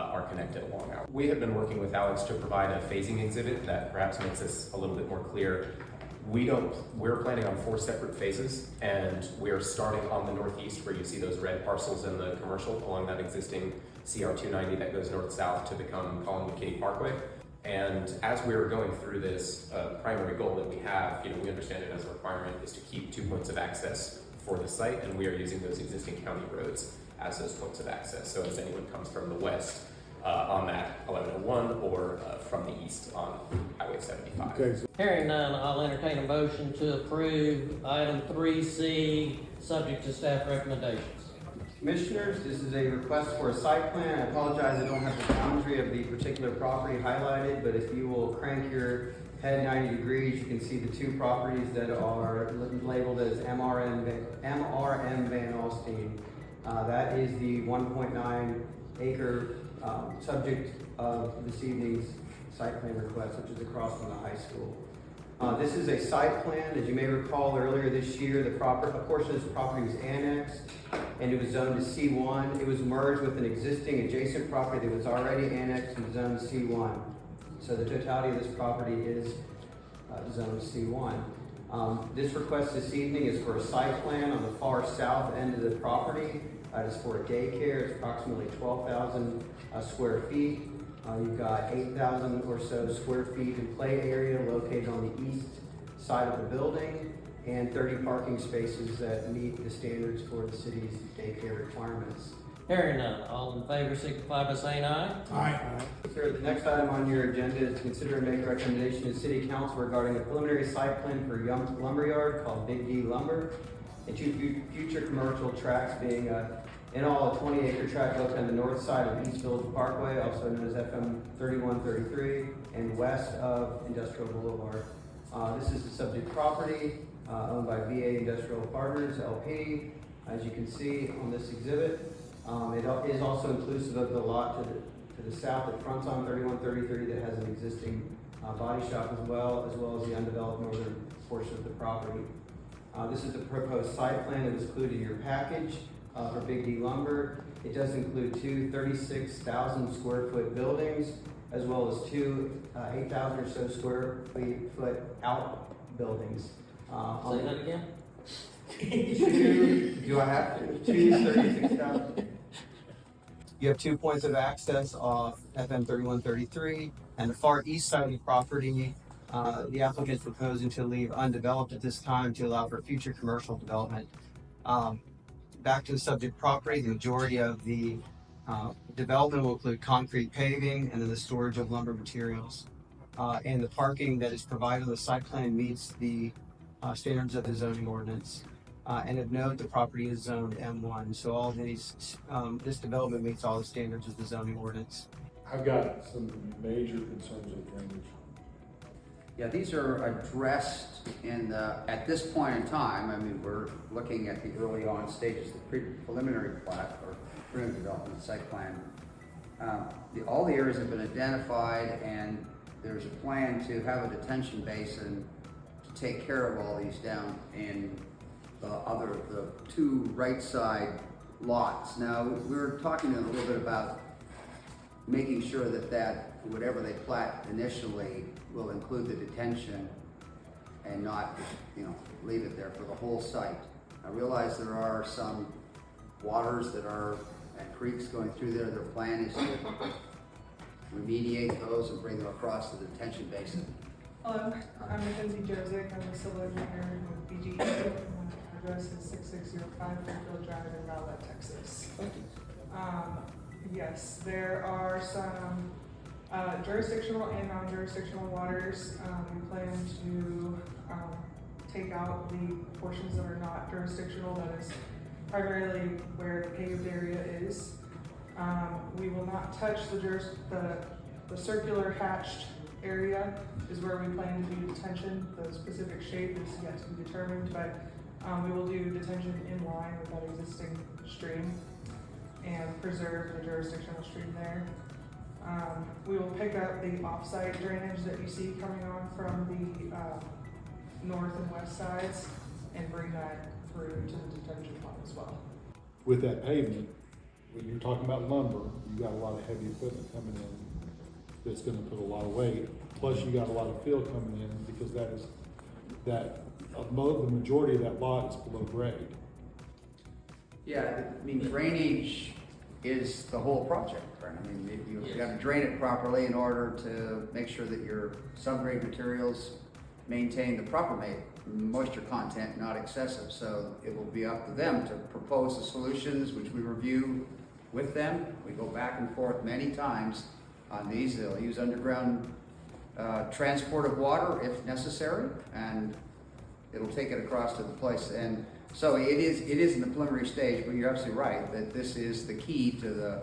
are connected along our. We have been working with Alex to provide a phasing exhibit that perhaps makes this a little bit more clear. We're planning on 4 separate phases, and we're starting on the northeast where you see those red parcels in the commercial along that existing CR 290 that goes north-south to become Collingwood Kitty Parkway. And as we were going through this primary goal that we have, we understand it as a requirement is to keep 2 points of access for the site, and we are using those existing county roads as those points of access. So as anyone comes from the west on that 1101 or from the east on Highway 75. Okay. Hearing none, I'll entertain a motion to approve item 3C, subject to staff recommendations. Commissioners, this is a request for a site plan. I apologize, I don't have the boundary of the particular property highlighted, but if you will crank your head 90 degrees, you can see the 2 properties that are labeled as MRM Van Alstyne. That is the 1.9 acre subject of this evening's site plan request, which is across from the high school. This is a site plan. As you may recall, earlier this year, a portion of this property was annexed and it was zoned to C1. It was merged with an existing adjacent property that was already annexed and zoned to C1. So the totality of this property is zoned to C1. This request this evening is for a site plan on the far south end of the property. It is for a daycare. It's approximately 12,000 square feet. You've got 8,000 or so square feet in play area located on the east side of the building, and 30 parking spaces that meet the standards for the city's daycare requirements. Hearing none, all in favor signify by saying aye. Aye. Sir, the next item on your agenda is to consider and make a recommendation to City Council regarding a preliminary site plan for a young lumberyard called Big D Lumber, and 2 future commercial tracks being in all a 20-acre tract located on the north side of East Village Parkway, also known as FM 3133, and west of Industrial Boulevard. This is the subject property owned by VA Industrial Partners, LP. As you can see on this exhibit, it is also inclusive of the lot to the south that fronts on 3133 that has an existing body shop as well as the undeveloped northern portion of the property. This is the proposed site plan that was included in your package for Big D Lumber. It does include 2 36,000 square foot buildings, as well as 2 8,000 or so square foot outbuildings. Say that again? 2, do I have to? 2 36,000. You have 2 points of access off FM 3133, and the far east side of the property, the applicant is proposing to leave undeveloped at this time to allow for future commercial development. Back to the subject property, the majority of the development will include concrete paving and then the storage of lumber materials. And the parking that is provided on the site plan meets the standards of the zoning ordinance. And of note, the property is zoned M1, so all these, this development meets all the standards of the zoning ordinance. I've got some major concerns with drainage. Yeah, these are addressed at this point in time. I mean, we're looking at the early on stages, the preliminary plat or preliminary development site plan. All the areas have been identified, and there's a plan to have a detention basin to take care of all these down in the 2 right side lots. Now, we were talking a little bit about making sure that whatever they plat initially will include the detention and not just, leave it there for the whole site. I realize there are some waters and creeks going through there. Their plan is to remediate those and bring them across the detention basin. Hello, I'm Mackenzie Josek. I'm a civil engineer with BGE. My address is 6605 Fairfield Drive in Rowlett, Texas. Yes, there are some jurisdictional and non-jurisdictional waters. We plan to take out the portions that are not jurisdictional. That is primarily where the paved area is. We will not touch the circular hatched area is where we plan to do detention. The specific shape is yet to be determined, but we will do detention in line with that existing stream and preserve the jurisdictional stream there. We will pick up the off-site drainage that you see coming on from the north and west sides and bring that through to the detention pond as well. With that pavement, when you're talking about lumber, you got a lot of heavy equipment coming in that's gonna put a lot of weight. Plus you got a lot of fill coming in because the majority of that lot is below grade. Yeah, I mean, drainage is the whole project, right? I mean, you've got to drain it properly in order to make sure that your subgrade materials maintain the proper moisture content, not excessive. So it will be up to them to propose the solutions, which we review with them. We go back and forth many times on these. They'll use underground transport of water if necessary, and it'll take it across to the place. And so it is in the preliminary stage, but you're absolutely right that this is the key to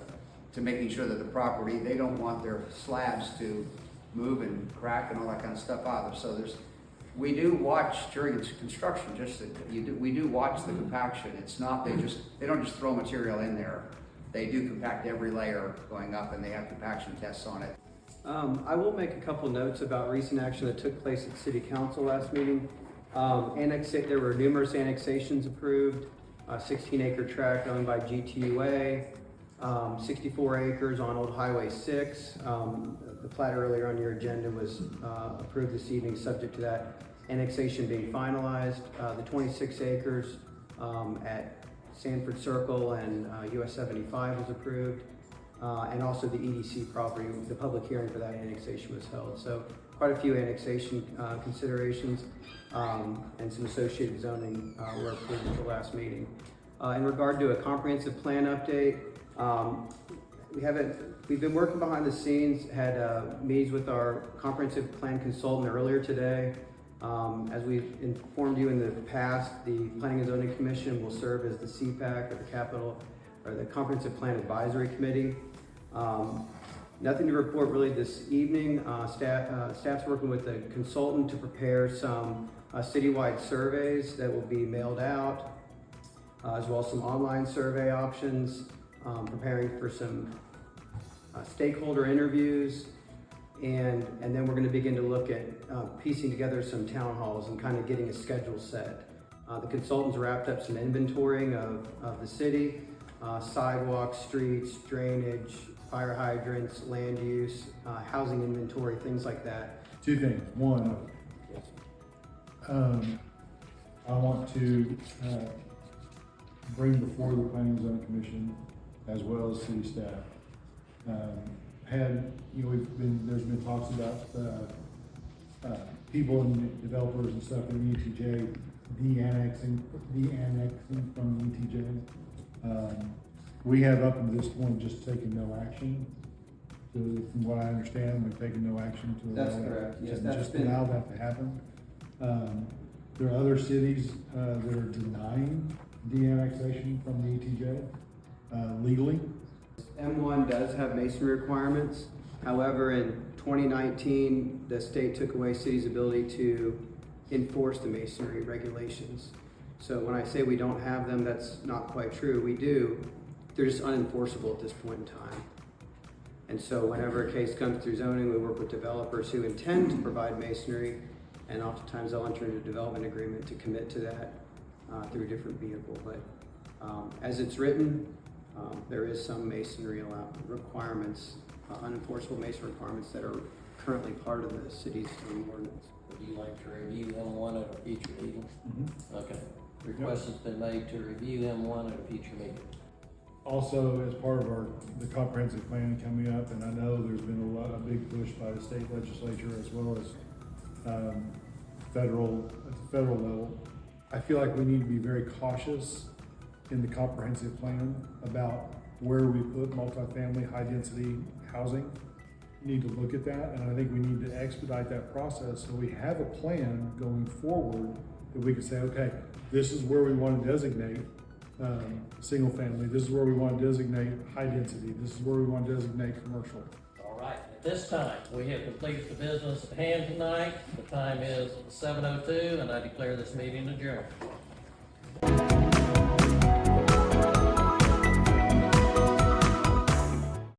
making sure that the property, they don't want their slabs to move and crack and all that kind of stuff either. So we do watch during construction, we do watch the compaction. It's not, they don't just throw material in there. They do compact every layer going up, and they have compaction tests on it. I will make a couple notes about recent action that took place at City Council last meeting. There were numerous annexations approved, 16-acre tract owned by GTUA, 64 acres on Old Highway 6. The plat earlier on your agenda was approved this evening, subject to that annexation being finalized. The 26 acres at Sanford Circle and US 75 was approved. And also the EDC property, the public hearing for that annexation was held. So quite a few annexation considerations and some associated zoning were approved at the last meeting. In regard to a comprehensive plan update, we've been working behind the scenes, had meetings with our comprehensive plan consultant earlier today. As we've informed you in the past, the Planning and Zoning Commission will serve as the CPAC, or the Comprehensive Plan Advisory Committee. Nothing to report really this evening. Staff's working with a consultant to prepare some citywide surveys that will be mailed out, as well as some online survey options, preparing for some stakeholder interviews, and then we're going to begin to look at piecing together some town halls and kind of getting a schedule set. The consultants wrapped up some inventorying of the city, sidewalks, streets, drainage, fire hydrants, land use, housing inventory, things like that. Two things. One, I want to bring before the Planning and Zoning Commission, as well as city staff, there's been talks about people and developers and stuff in the ETJ de-annexing from the ETJ. We have up to this point just taken no action. From what I understand, we've taken no action to That's allow correct. Yes, just allow that to happen. There are other cities that are denying de-annexation from the ETJ legally. M1 does have masonry requirements. However, in 2019, the state took away cities' ability to enforce the masonry regulations. So when I say we don't have them, that's not quite true. We do. They're just unenforceable at this point in time. And so whenever a case comes through zoning, we work with developers who intend to provide masonry, and oftentimes they'll enter into a development agreement to commit to that through a different vehicle. But as it's written, there is some masonry requirements, unenforceable masonry requirements that are currently part of the city's zoning ordinance. Would you like to review M1 at a future meeting? Mm-hmm. Okay. Request has been made to review M1 at a future meeting. Also, as part of the comprehensive plan coming up, and I know there's been a big push by the state legislature as well as at the federal level. I feel like we need to be very cautious in the comprehensive plan about where we put multifamily high density housing. We need to look at that, and I think we need to expedite that process so we have a plan going forward that we can say, okay, this is where we want to designate single family, this is where we want to designate high density, this is where we want to designate commercial. All right, at this time, we have completed the business at hand tonight. The time is 7:02, and I declare this meeting adjourned.